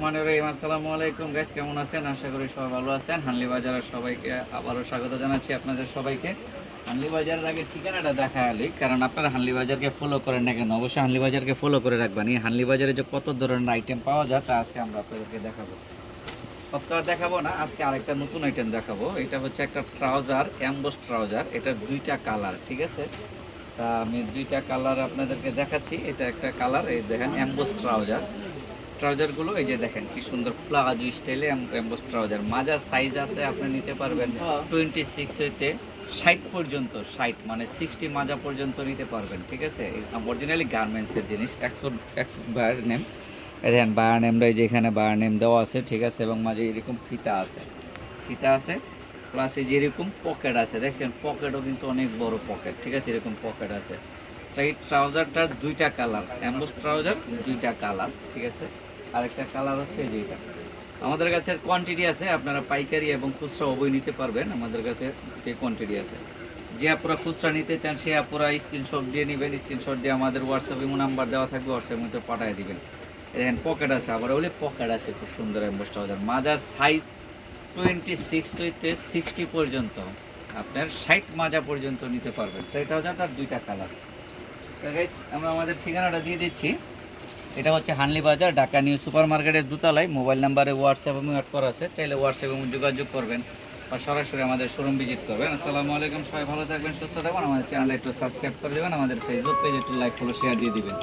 রহমানির রহিম। আসসালামু আলাইকুম গাইস, কেমন আছেন? আশা করি সবাই ভালো আছেন। হানলি বাজারের সবাইকে আবারও স্বাগত জানাচ্ছি আপনাদের সবাইকে। হানলি বাজারের আগে ঠিকানাটা দেখা আলি, কারণ আপনারা হানলি বাজারকে ফলো করেন না কেন? অবশ্যই হানলি বাজারকে ফলো করে রাখবেন। এই হানলি বাজারে যে কত ধরনের আইটেম পাওয়া যায় তা আজকে আমরা আপনাদেরকে দেখাবো। সপ্তাহ দেখাবো না, আজকে আরেকটা নতুন আইটেম দেখাবো। এটা হচ্ছে একটা ট্রাউজার, অ্যাম্বোস ট্রাউজার। এটার দুইটা কালার, ঠিক আছে? তা আমি দুইটা কালার আপনাদেরকে দেখাচ্ছি। এটা একটা কালার, এই দেখেন অ্যাম্বোস ট্রাউজার। ট্রাউজারগুলো এই যে দেখেন কি সুন্দর প্লাজো স্টাইলে এমবোস ট্রাউজার। মাজার সাইজ আছে, আপনি নিতে পারবেন 26 হইতে 60 পর্যন্ত, 60 মানে 60 মাজা পর্যন্ত নিতে পারবেন, ঠিক আছে? অরিজিনালি গার্মেন্টসের জিনিস, এক্স বায়ার নেম। দেখেন বায়ার নেমটা এই যে এখানে বায়ার নেম দেওয়া আছে, ঠিক আছে? এবং মাঝে এরকম ফিতা আছে, ফিতা আছে, প্লাস এই যে এরকম পকেট আছে, দেখছেন পকেটও কিন্তু অনেক বড় পকেট, ঠিক আছে? এরকম পকেট আছে। তাই ট্রাউজারটার দুইটা কালার, অ্যাম্বোস ট্রাউজার দুইটা কালার, ঠিক আছে? আরেকটা কালার হচ্ছে যেটা আমাদের কাছে কোয়ান্টিটি আছে, আপনারা পাইকারি এবং খুচরা উভয় নিতে পারবেন। আমাদের কাছে যে কোয়ান্টিটি আছে, যে আপনারা খুচরা নিতে চান সে আপনারা স্ক্রিনশট দিয়ে নেবেন। স্ক্রিনশট দিয়ে আমাদের হোয়াটসঅ্যাপ ইমো নাম্বার দেওয়া থাকবে, হোয়াটসঅ্যাপের মধ্যে পাঠিয়ে দিবেন। দেখেন পকেট আছে, আবার বলে পকেট আছে, খুব সুন্দর অ্যাম্বোস ট্রাউজার। মাজার সাইজ 26 হইতে 60 পর্যন্ত, আপনার 60 মাজা পর্যন্ত নিতে পারবেন। তো এটা হচ্ছে তার দুইটা কালার। তো গাইস, আমরা আমাদের ঠিকানাটা দিয়ে দিচ্ছি। এটা হচ্ছে হানলি বাজার, ঢাকা নিউ সুপার মার্কেটের দোতলায়। মোবাইল নাম্বারে হোয়াটসঅ্যাপ এবং অ্যাড করা আছে, চাইলে হোয়াটসঅ্যাপ এবং যোগাযোগ করবেন বা সরাসরি আমাদের শোরুম ভিজিট করবেন। আসসালামু আলাইকুম, সবাই ভালো থাকবেন, সুস্থ থাকবেন। আমাদের চ্যানেলটা একটু সাবস্ক্রাইব করে দেবেন, আমাদের ফেসবুক পেজে একটু লাইক ফলো শেয়ার দিয়ে দিবেন।